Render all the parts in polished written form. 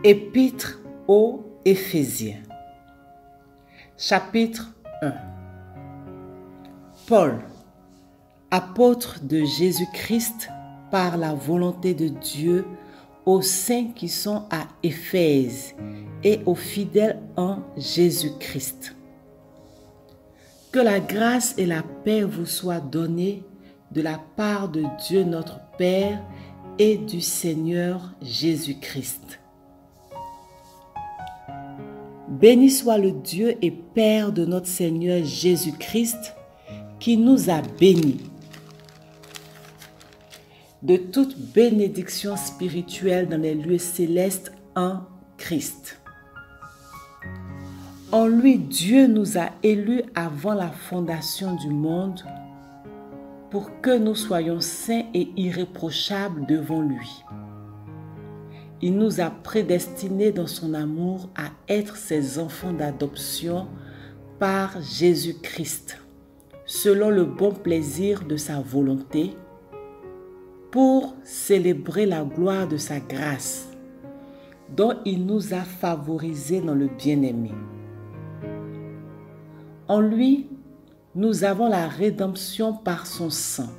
Épître aux Éphésiens, chapitre 1. Paul, apôtre de Jésus-Christ par la volonté de Dieu, aux saints qui sont à Éphèse et aux fidèles en Jésus-Christ. Que la grâce et la paix vous soient données de la part de Dieu notre Père et du Seigneur Jésus-Christ. Béni soit le Dieu et Père de notre Seigneur Jésus-Christ, qui nous a bénis de toute bénédiction spirituelle dans les lieux célestes en Christ. En lui, Dieu nous a élus avant la fondation du monde pour que nous soyons saints et irréprochables devant lui. Il nous a prédestinés dans son amour à être ses enfants d'adoption par Jésus-Christ, selon le bon plaisir de sa volonté, pour célébrer la gloire de sa grâce, dont il nous a favorisés dans le bien-aimé. En lui, nous avons la rédemption par son sang,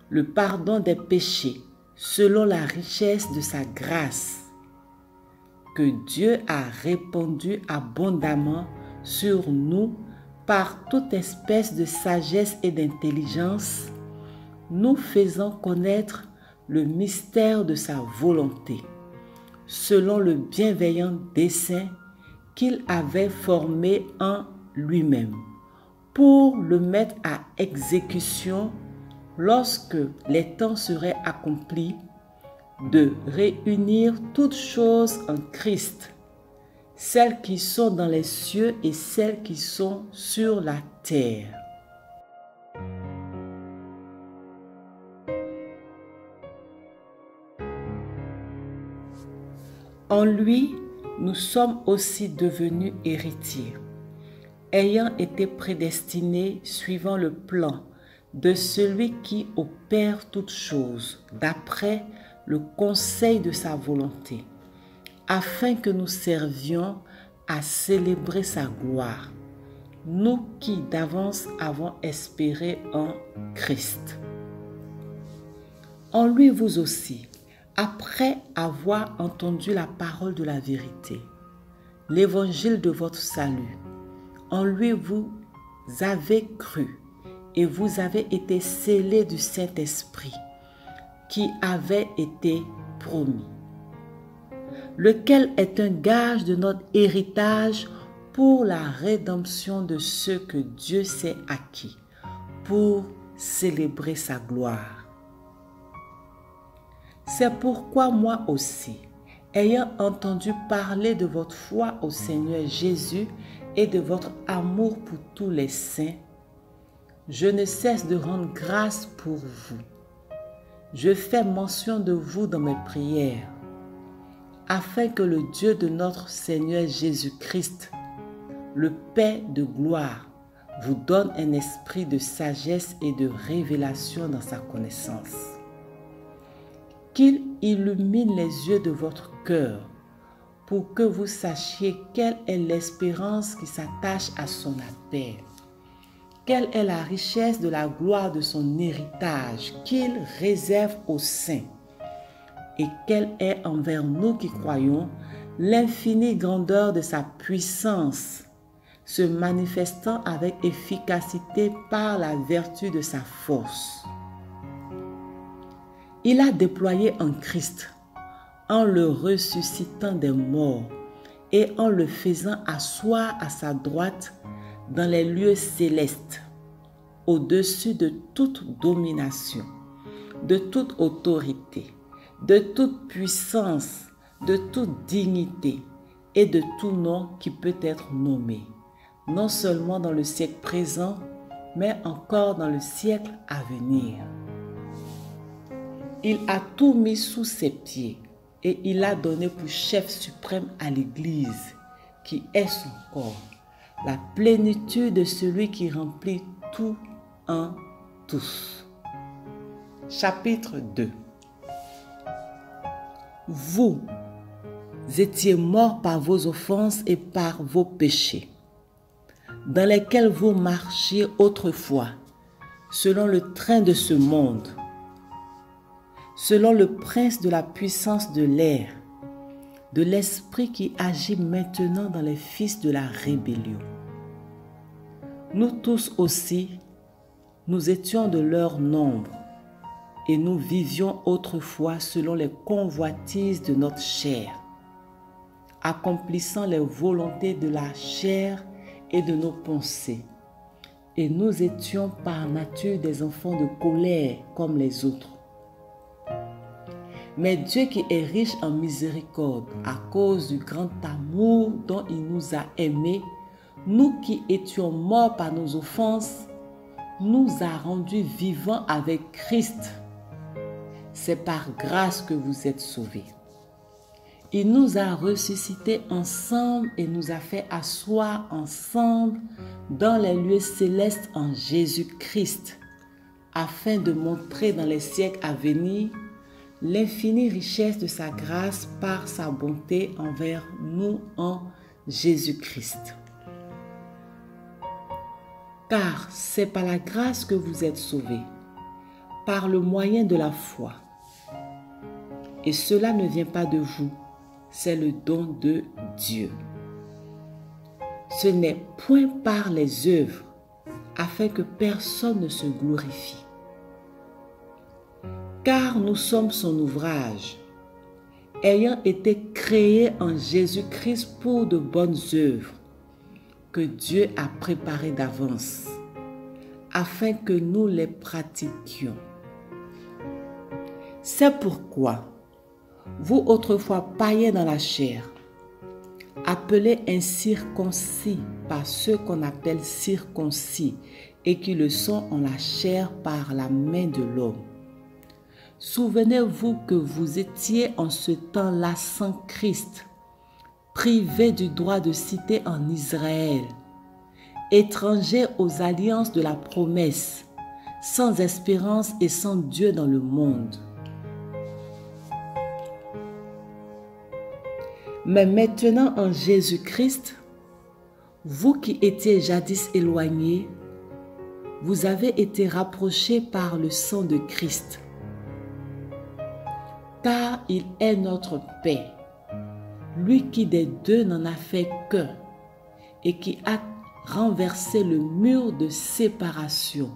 le pardon des péchés, selon la richesse de sa grâce, que Dieu a répandue abondamment sur nous par toute espèce de sagesse et d'intelligence, nous faisant connaître le mystère de sa volonté, selon le bienveillant dessein qu'il avait formé en lui-même, pour le mettre à exécution lorsque les temps seraient accomplis, de réunir toutes choses en Christ, celles qui sont dans les cieux et celles qui sont sur la terre. En lui, nous sommes aussi devenus héritiers, ayant été prédestinés suivant le plan de celui qui opère toutes choses d'après le conseil de sa volonté, afin que nous servions à célébrer sa gloire, nous qui d'avance avons espéré en Christ. En lui vous aussi, après avoir entendu la parole de la vérité, l'évangile de votre salut, en lui vous avez cru et vous avez été scellés du Saint-Esprit qui avait été promis, lequel est un gage de notre héritage pour la rédemption de ceux que Dieu s'est acquis, pour célébrer sa gloire. C'est pourquoi moi aussi, ayant entendu parler de votre foi au Seigneur Jésus et de votre amour pour tous les saints, je ne cesse de rendre grâce pour vous. Je fais mention de vous dans mes prières, afin que le Dieu de notre Seigneur Jésus-Christ, le Père de gloire, vous donne un esprit de sagesse et de révélation dans sa connaissance. Qu'il illumine les yeux de votre cœur, pour que vous sachiez quelle est l'espérance qui s'attache à son appel. Quelle est la richesse de la gloire de son héritage qu'il réserve aux saints? Et quelle est envers nous qui croyons l'infinie grandeur de sa puissance, se manifestant avec efficacité par la vertu de sa force. Il a déployé en Christ, en le ressuscitant des morts et en le faisant asseoir à sa droite dans les lieux célestes, au-dessus de toute domination, de toute autorité, de toute puissance, de toute dignité et de tout nom qui peut être nommé, non seulement dans le siècle présent, mais encore dans le siècle à venir. Il a tout mis sous ses pieds et il a donné pour chef suprême à l'Église, qui est son corps, la plénitude de celui qui remplit tout en tous. Chapitre 2. Vous, étiez morts par vos offenses et par vos péchés, dans lesquels vous marchiez autrefois, selon le train de ce monde, selon le prince de la puissance de l'air, de l'esprit qui agit maintenant dans les fils de la rébellion. Nous tous aussi, nous étions de leur nombre, et nous vivions autrefois selon les convoitises de notre chair, accomplissant les volontés de la chair et de nos pensées. Et nous étions par nature des enfants de colère comme les autres. Mais Dieu qui est riche en miséricorde, à cause du grand amour dont il nous a aimés, nous qui étions morts par nos offenses, nous a rendus vivants avec Christ. C'est par grâce que vous êtes sauvés. Il nous a ressuscités ensemble et nous a fait asseoir ensemble dans les lieux célestes en Jésus-Christ, afin de montrer dans les siècles à venir l'infinie richesse de sa grâce par sa bonté envers nous en Jésus-Christ. Car c'est par la grâce que vous êtes sauvés, par le moyen de la foi. Et cela ne vient pas de vous, c'est le don de Dieu. Ce n'est point par les œuvres, afin que personne ne se glorifie. Car nous sommes son ouvrage, ayant été créés en Jésus-Christ pour de bonnes œuvres, que Dieu a préparées d'avance, afin que nous les pratiquions. C'est pourquoi, vous autrefois païens dans la chair, appelés incirconcis par ceux qu'on appelle circoncis et qui le sont en la chair par la main de l'homme. Souvenez-vous que vous étiez en ce temps-là sans Christ, privés du droit de cité en Israël, étrangers aux alliances de la promesse, sans espérance et sans Dieu dans le monde. Mais maintenant en Jésus-Christ, vous qui étiez jadis éloignés, vous avez été rapprochés par le sang de Christ. Car il est notre paix, lui qui des deux n'en a fait qu'un, et qui a renversé le mur de séparation,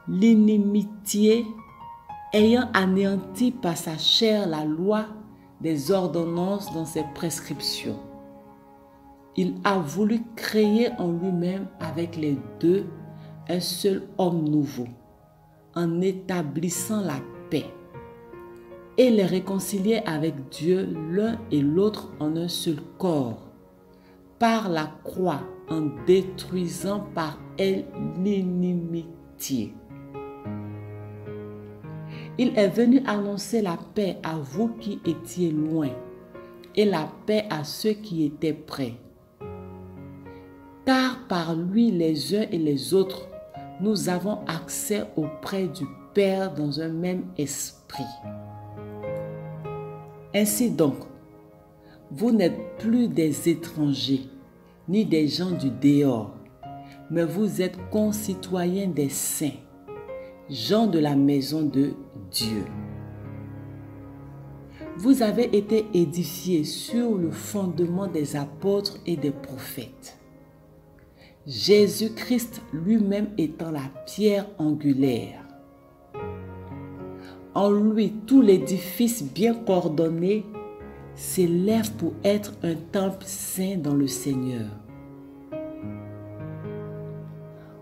l'inimitié, ayant anéanti par sa chair la loi des ordonnances dans ses prescriptions. Il a voulu créer en lui-même avec les deux un seul homme nouveau, en établissant la paix, et les réconcilier avec Dieu l'un et l'autre en un seul corps, par la croix, en détruisant par elle l'inimitié. Il est venu annoncer la paix à vous qui étiez loin, et la paix à ceux qui étaient près. Car par lui les uns et les autres, nous avons accès auprès du Père dans un même esprit. Ainsi donc, vous n'êtes plus des étrangers, ni des gens du dehors, mais vous êtes concitoyens des saints, gens de la maison de Dieu. Vous avez été édifiés sur le fondement des apôtres et des prophètes, Jésus-Christ lui-même étant la pierre angulaire. En lui, tout l'édifice bien coordonné s'élève pour être un temple saint dans le Seigneur.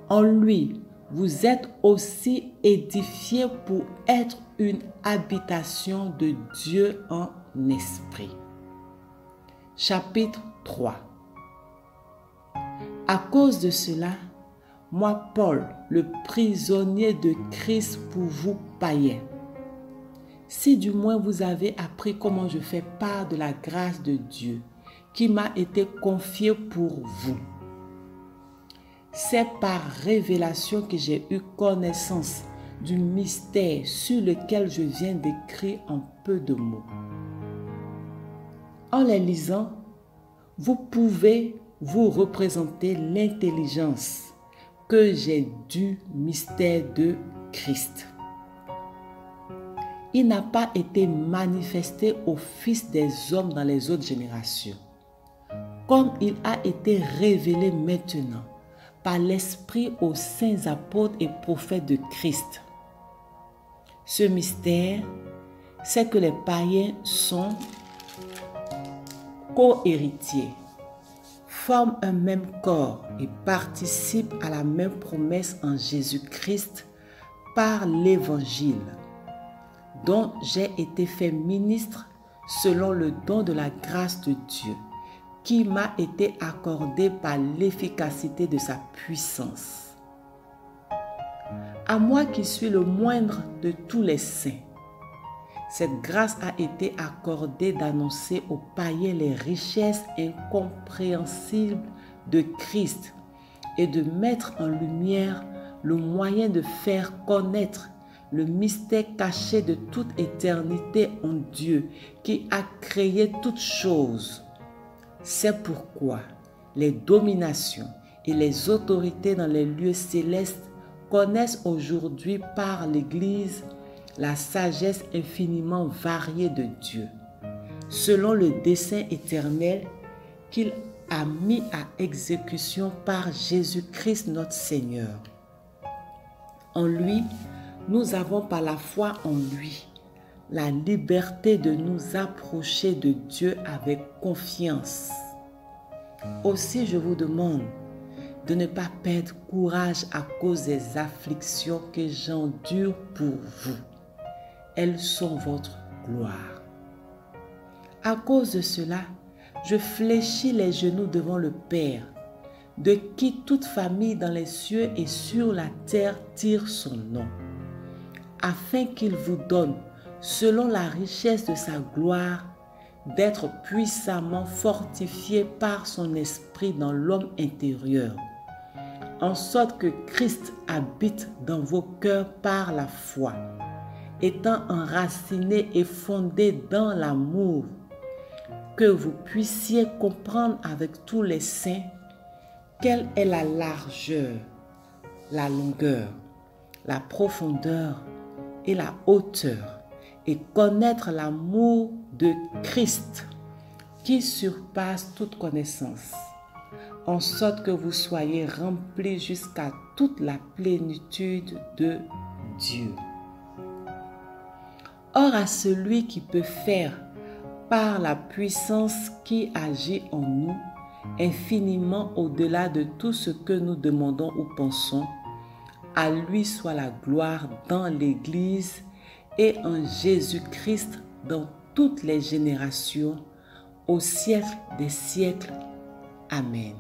En lui, vous êtes aussi édifiés pour être une habitation de Dieu en esprit. Chapitre 3. À cause de cela, moi, Paul, le prisonnier de Christ pour vous païens, si du moins vous avez appris comment je fais part de la grâce de Dieu qui m'a été confiée pour vous. C'est par révélation que j'ai eu connaissance du mystère sur lequel je viens d'écrire en peu de mots. En les lisant, vous pouvez vous représenter l'intelligence que j'ai du mystère de Christ. Il n'a pas été manifesté aux fils des hommes dans les autres générations, comme il a été révélé maintenant par l'Esprit aux saints apôtres et prophètes de Christ. Ce mystère, c'est que les païens sont co-héritiers, forment un même corps et participent à la même promesse en Jésus-Christ par l'Évangile, dont j'ai été fait ministre selon le don de la grâce de Dieu, qui m'a été accordé par l'efficacité de sa puissance. À moi qui suis le moindre de tous les saints, cette grâce a été accordée d'annoncer aux païens les richesses incompréhensibles de Christ et de mettre en lumière le moyen de faire connaître le mystère caché de toute éternité en Dieu qui a créé toutes choses. C'est pourquoi les dominations et les autorités dans les lieux célestes connaissent aujourd'hui par l'Église la sagesse infiniment variée de Dieu, selon le dessein éternel qu'il a mis à exécution par Jésus-Christ notre Seigneur. En lui, nous avons par la foi en lui la liberté de nous approcher de Dieu avec confiance. Aussi, je vous demande de ne pas perdre courage à cause des afflictions que j'endure pour vous. Elles sont votre gloire. À cause de cela, je fléchis les genoux devant le Père, de qui toute famille dans les cieux et sur la terre tire son nom, afin qu'il vous donne, selon la richesse de sa gloire, d'être puissamment fortifié par son esprit dans l'homme intérieur, en sorte que Christ habite dans vos cœurs par la foi, étant enraciné et fondé dans l'amour, que vous puissiez comprendre avec tous les saints quelle est la largeur, la longueur, la profondeur et la hauteur, et connaître l'amour de Christ qui surpasse toute connaissance, en sorte que vous soyez remplis jusqu'à toute la plénitude de Dieu. Or à celui qui peut faire, par la puissance qui agit en nous, infiniment au-delà de tout ce que nous demandons ou pensons, à lui soit la gloire dans l'Église et en Jésus-Christ dans toutes les générations, au siècle des siècles. Amen.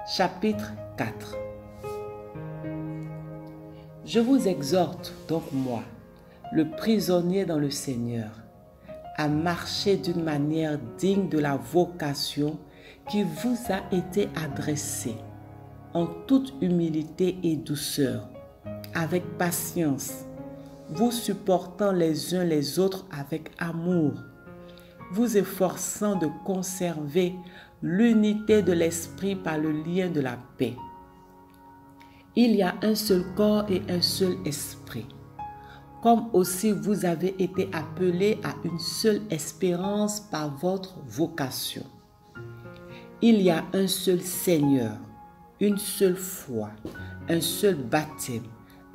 Chapitre 4. Je vous exhorte donc moi, le prisonnier dans le Seigneur, à marcher d'une manière digne de la vocation qui vous a été adressée, en toute humilité et douceur, avec patience, vous supportant les uns les autres avec amour, vous efforçant de conserver l'unité de l'esprit par le lien de la paix. Il y a un seul corps et un seul esprit, comme aussi vous avez été appelés à une seule espérance par votre vocation. Il y a un seul Seigneur, une seule foi, un seul baptême,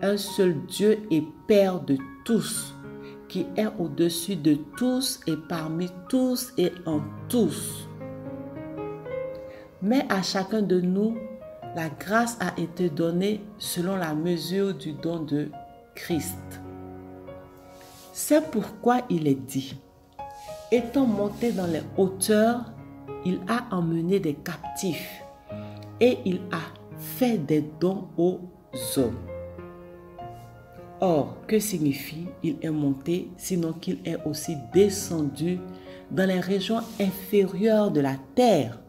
un seul Dieu et Père de tous, qui est au-dessus de tous et parmi tous et en tous. Mais à chacun de nous, la grâce a été donnée selon la mesure du don de Christ. C'est pourquoi il est dit, étant monté dans les hauteurs, il a emmené des captifs et il a fait des dons aux hommes. Or, que signifie il est monté, sinon qu'il est aussi descendu dans les régions inférieures de la terre?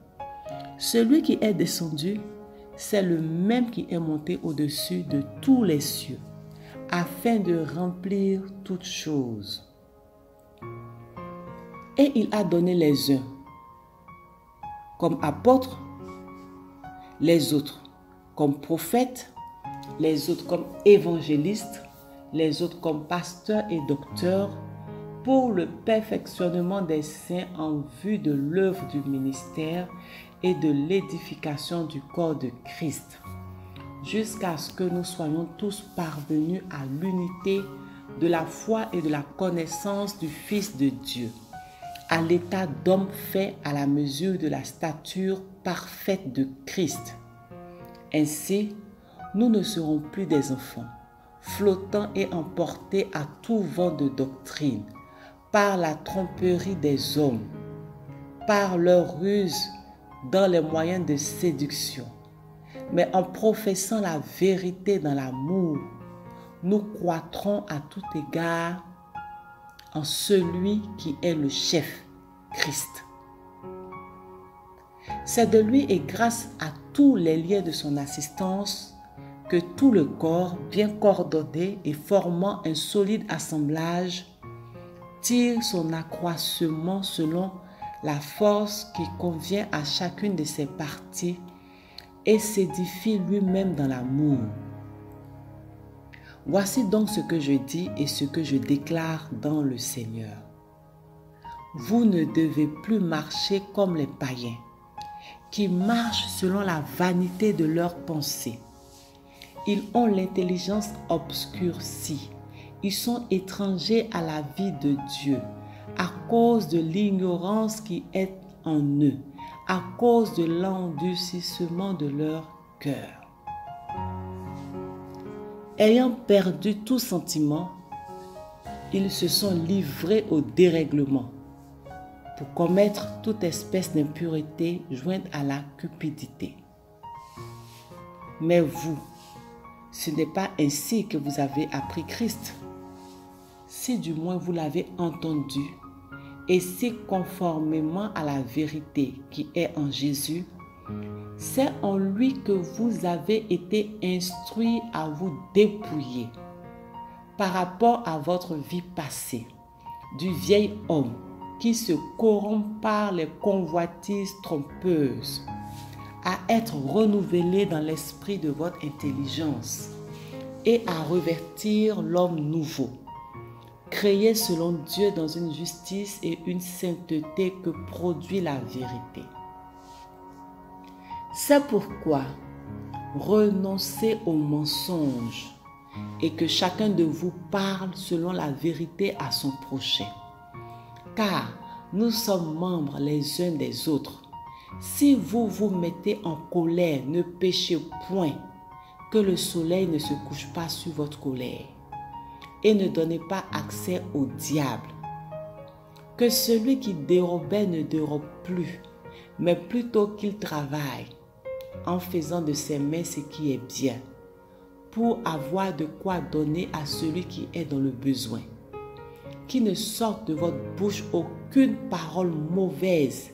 Celui qui est descendu, c'est le même qui est monté au-dessus de tous les cieux, afin de remplir toutes choses. Et il a donné les uns comme apôtres, les autres comme prophètes, les autres comme évangélistes, les autres comme pasteurs et docteurs, pour le perfectionnement des saints en vue de l'œuvre du ministère et de l'édification du corps de Christ, jusqu'à ce que nous soyons tous parvenus à l'unité de la foi et de la connaissance du Fils de Dieu, à l'état d'homme fait à la mesure de la stature parfaite de Christ. Ainsi, nous ne serons plus des enfants, flottant et emportés à tout vent de doctrine, par la tromperie des hommes, par leur ruse dans les moyens de séduction. Mais en professant la vérité dans l'amour, nous croîtrons à tout égard en celui qui est le chef, Christ. C'est de lui et grâce à tous les liens de son assistance que tout le corps, bien coordonné et formant un solide assemblage, tire son accroissement selon la force qui convient à chacune de ses parties et s'édifie lui-même dans l'amour. Voici donc ce que je dis et ce que je déclare dans le Seigneur. Vous ne devez plus marcher comme les païens, qui marchent selon la vanité de leurs pensées. Ils ont l'intelligence obscurcie. Ils sont étrangers à la vie de Dieu à cause de l'ignorance qui est en eux, à cause de l'endurcissement de leur cœur. Ayant perdu tout sentiment, ils se sont livrés au dérèglement pour commettre toute espèce d'impureté jointe à la cupidité. Mais vous, ce n'est pas ainsi que vous avez appris Christ. Si du moins vous l'avez entendu, et si conformément à la vérité qui est en Jésus, c'est en lui que vous avez été instruits à vous dépouiller par rapport à votre vie passée, du vieil homme qui se corrompt par les convoitises trompeuses, à être renouvelé dans l'esprit de votre intelligence et à revêtir l'homme nouveau, créé selon Dieu dans une justice et une sainteté que produit la vérité. C'est pourquoi renoncez aux mensonges et que chacun de vous parle selon la vérité à son prochain. Car nous sommes membres les uns des autres. Si vous vous mettez en colère, ne péchez point, que le soleil ne se couche pas sur votre colère. Et ne donnez pas accès au diable. Que celui qui dérobait ne dérobe plus, mais plutôt qu'il travaille, en faisant de ses mains ce qui est bien, pour avoir de quoi donner à celui qui est dans le besoin. Qu'il ne sorte de votre bouche aucune parole mauvaise,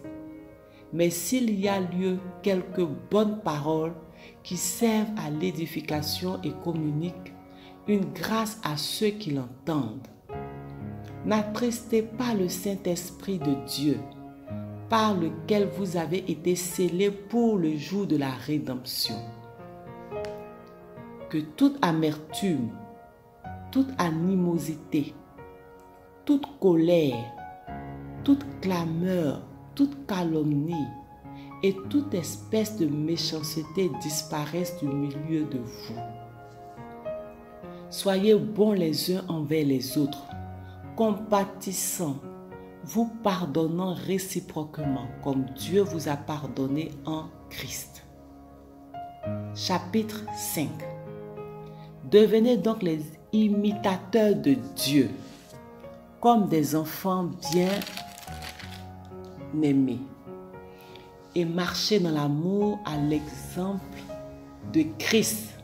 mais s'il y a lieu quelques bonnes paroles qui servent à l'édification et communiquent une grâce à ceux qui l'entendent. N'attristez pas le Saint-Esprit de Dieu, par lequel vous avez été scellés pour le jour de la rédemption. Que toute amertume, toute animosité, toute colère, toute clameur, toute calomnie et toute espèce de méchanceté disparaissent du milieu de vous. Soyez bons les uns envers les autres, compatissants, vous pardonnant réciproquement comme Dieu vous a pardonné en Christ. Chapitre 5. Devenez donc les imitateurs de Dieu, comme des enfants bien-aimés, et marchez dans l'amour à l'exemple de Christ,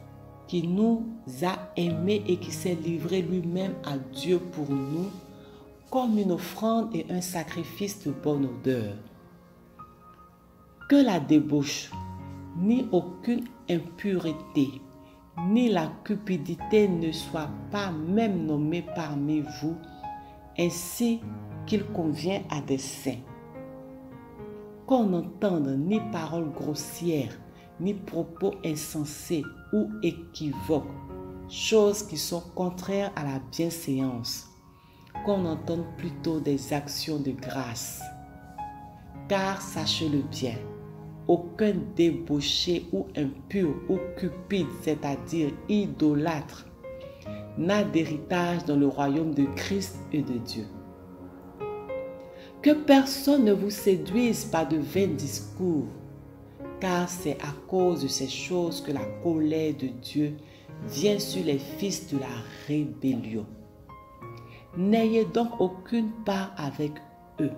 qui nous a aimés et qui s'est livré lui-même à Dieu pour nous, comme une offrande et un sacrifice de bonne odeur. Que la débauche, ni aucune impureté, ni la cupidité ne soient pas même nommées parmi vous, ainsi qu'il convient à des saints. Qu'on n'entende ni paroles grossières, ni propos insensés ou équivoques, choses qui sont contraires à la bienséance. Qu'on entende plutôt des actions de grâce. Car sachez-le bien, aucun débauché ou impur ou cupide, c'est-à-dire idolâtre, n'a d'héritage dans le royaume de Christ et de Dieu. Que personne ne vous séduise par de vains discours, car c'est à cause de ces choses que la colère de Dieu vient sur les fils de la rébellion. N'ayez donc aucune part avec eux.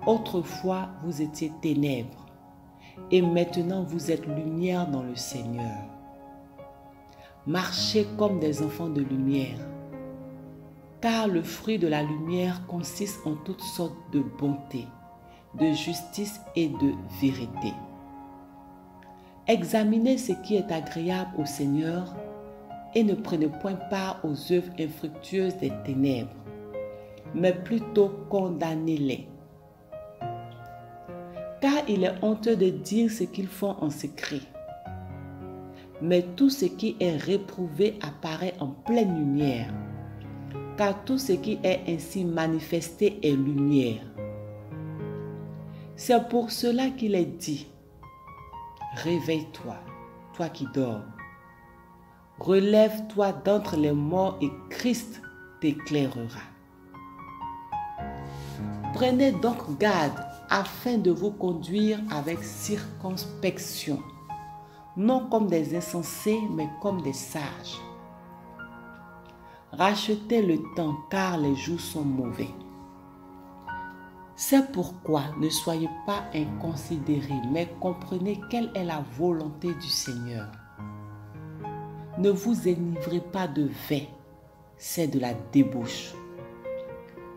Autrefois, vous étiez ténèbres, et maintenant vous êtes lumière dans le Seigneur. Marchez comme des enfants de lumière, car le fruit de la lumière consiste en toutes sortes de bonté, de justice et de vérité. Examinez ce qui est agréable au Seigneur et ne prenez point part aux œuvres infructueuses des ténèbres, mais plutôt condamnez-les. Car il est honteux de dire ce qu'ils font en secret. Mais tout ce qui est réprouvé apparaît en pleine lumière, car tout ce qui est ainsi manifesté est lumière. C'est pour cela qu'il est dit, « Réveille-toi, toi qui dors. Relève-toi d'entre les morts et Christ t'éclairera. » Prenez donc garde afin de vous conduire avec circonspection, non comme des insensés, mais comme des sages. Rachetez le temps, car les jours sont mauvais. C'est pourquoi ne soyez pas inconsidérés, mais comprenez quelle est la volonté du Seigneur. Ne vous enivrez pas de vin, c'est de la débauche.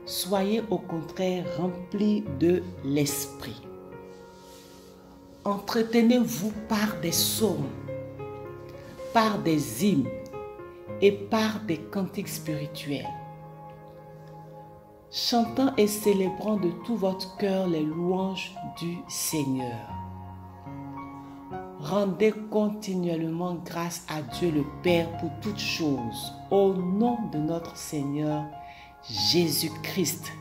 Soyez au contraire remplis de l'esprit. Entretenez-vous par des psaumes, par des hymnes et par des cantiques spirituels, chantant et célébrant de tout votre cœur les louanges du Seigneur. Rendez continuellement grâce à Dieu le Père pour toutes choses, au nom de notre Seigneur Jésus-Christ,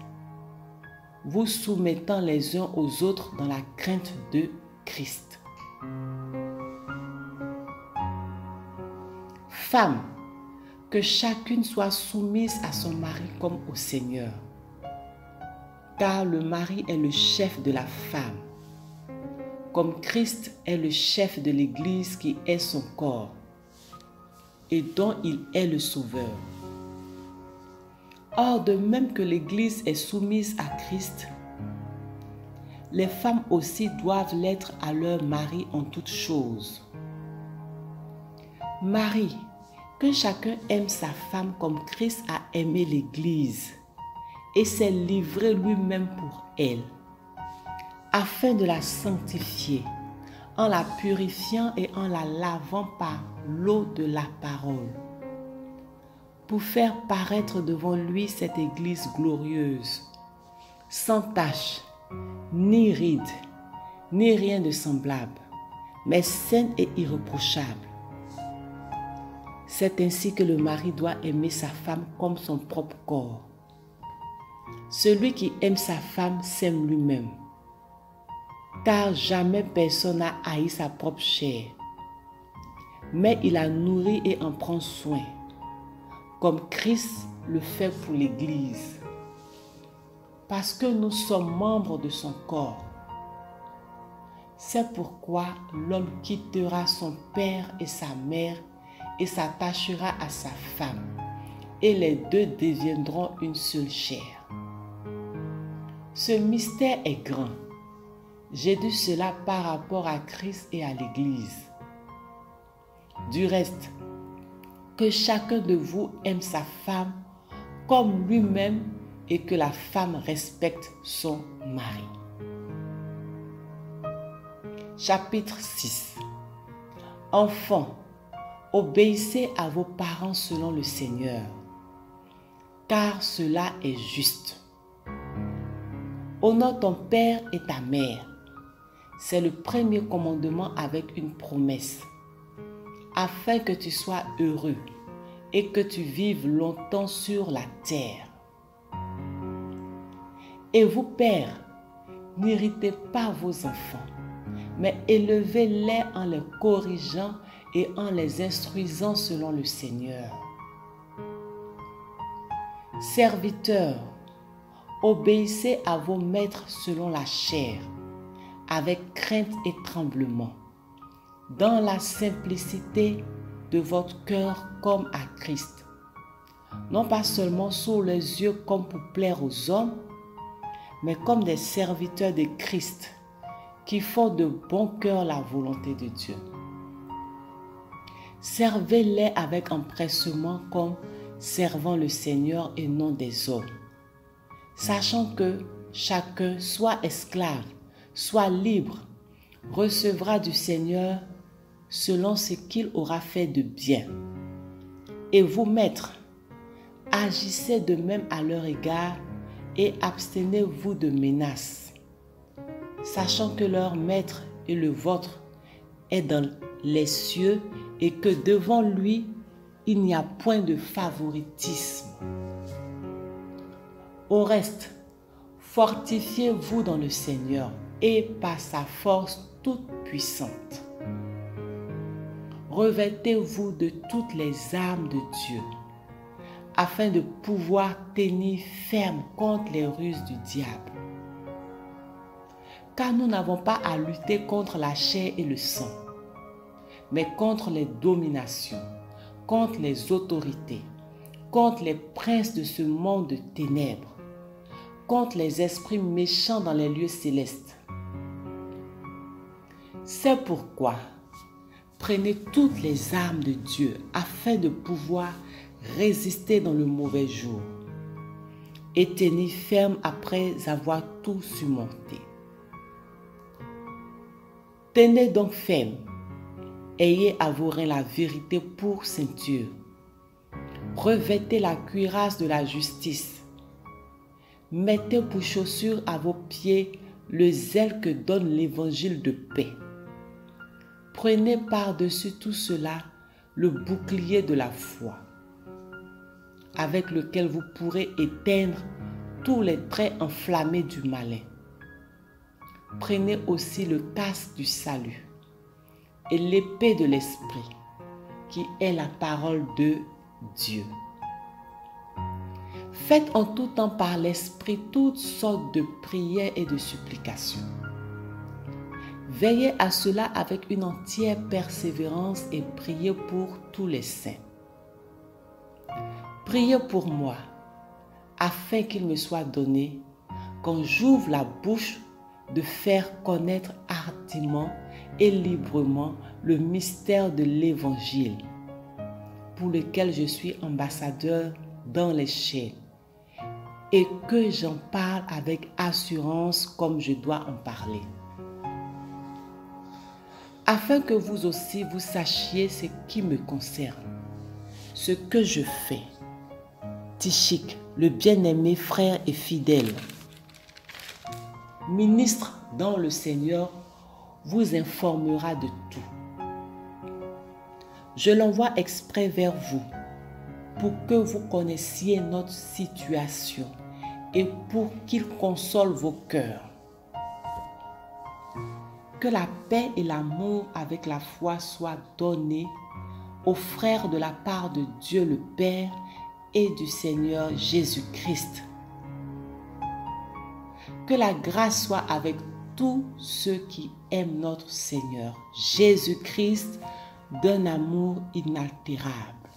vous soumettant les uns aux autres dans la crainte de Christ. Femmes, que chacune soit soumise à son mari comme au Seigneur, car le mari est le chef de la femme, comme Christ est le chef de l'Église qui est son corps, et dont il est le sauveur. Or, de même que l'Église est soumise à Christ, les femmes aussi doivent l'être à leur mari en toutes choses. Marie, que chacun aime sa femme comme Christ a aimé l'Église et s'est livré lui-même pour elle, afin de la sanctifier, en la purifiant et en la lavant par l'eau de la parole, pour faire paraître devant lui cette Église glorieuse, sans tache, ni ride, ni rien de semblable, mais saine et irréprochable. C'est ainsi que le mari doit aimer sa femme comme son propre corps. Celui qui aime sa femme s'aime lui-même, car jamais personne n'a haï sa propre chair, mais il la nourrit et en prend soin, comme Christ le fait pour l'Église, parce que nous sommes membres de son corps. C'est pourquoi l'homme quittera son père et sa mère et s'attachera à sa femme, et les deux deviendront une seule chair. Ce mystère est grand. J'ai dit cela par rapport à Christ et à l'Église. Du reste, que chacun de vous aime sa femme comme lui-même et que la femme respecte son mari. Chapitre 6. Enfants, obéissez à vos parents selon le Seigneur, car cela est juste. Honore ton père et ta mère. C'est le premier commandement avec une promesse, afin que tu sois heureux et que tu vives longtemps sur la terre. Et vous, pères, n'irritez pas vos enfants, mais élevez-les en les corrigeant et en les instruisant selon le Seigneur. Serviteurs, obéissez à vos maîtres selon la chair, avec crainte et tremblement, dans la simplicité de votre cœur comme à Christ, non pas seulement sous les yeux comme pour plaire aux hommes, mais comme des serviteurs de Christ qui font de bon cœur la volonté de Dieu. Servez-les avec empressement comme servant le Seigneur et non des hommes, sachant que chacun, soit esclave, soit libre, recevra du Seigneur selon ce qu'il aura fait de bien. Et vous, maîtres, agissez de même à leur égard et abstenez-vous de menaces, sachant que leur maître et le vôtre est dans les cieux et que devant lui, il n'y a point de favoritisme. Au reste, fortifiez-vous dans le Seigneur et par sa force toute puissante. Revêtez-vous de toutes les armes de Dieu, afin de pouvoir tenir ferme contre les ruses du diable. Car nous n'avons pas à lutter contre la chair et le sang, mais contre les dominations, contre les autorités, contre les princes de ce monde de ténèbres, contre les esprits méchants dans les lieux célestes. C'est pourquoi prenez toutes les armes de Dieu afin de pouvoir résister dans le mauvais jour et tenir ferme après avoir tout surmonté. Tenez donc ferme, ayez à vos reins la vérité pour ceinture, revêtez la cuirasse de la justice, mettez pour chaussure à vos pieds le zèle que donne l'évangile de paix. Prenez par-dessus tout cela le bouclier de la foi, avec lequel vous pourrez éteindre tous les traits enflammés du malin. Prenez aussi le casque du salut et l'épée de l'esprit, qui est la parole de Dieu. Faites en tout temps par l'esprit toutes sortes de prières et de supplications. Veillez à cela avec une entière persévérance et priez pour tous les saints. Priez pour moi, afin qu'il me soit donné, quand j'ouvre la bouche, de faire connaître hardiment et librement le mystère de l'Évangile, pour lequel je suis ambassadeur dans les chaînes, et que j'en parle avec assurance comme je dois en parler. Afin que vous aussi vous sachiez ce qui me concerne, ce que je fais. Tychik, le bien-aimé frère et fidèle, ministre dans le Seigneur, vous informera de tout. Je l'envoie exprès vers vous, pour que vous connaissiez notre situation et pour qu'il console vos cœurs. Que la paix et l'amour avec la foi soient donnés aux frères de la part de Dieu le Père et du Seigneur Jésus-Christ. Que la grâce soit avec tous ceux qui aiment notre Seigneur Jésus-Christ d'un amour inaltérable.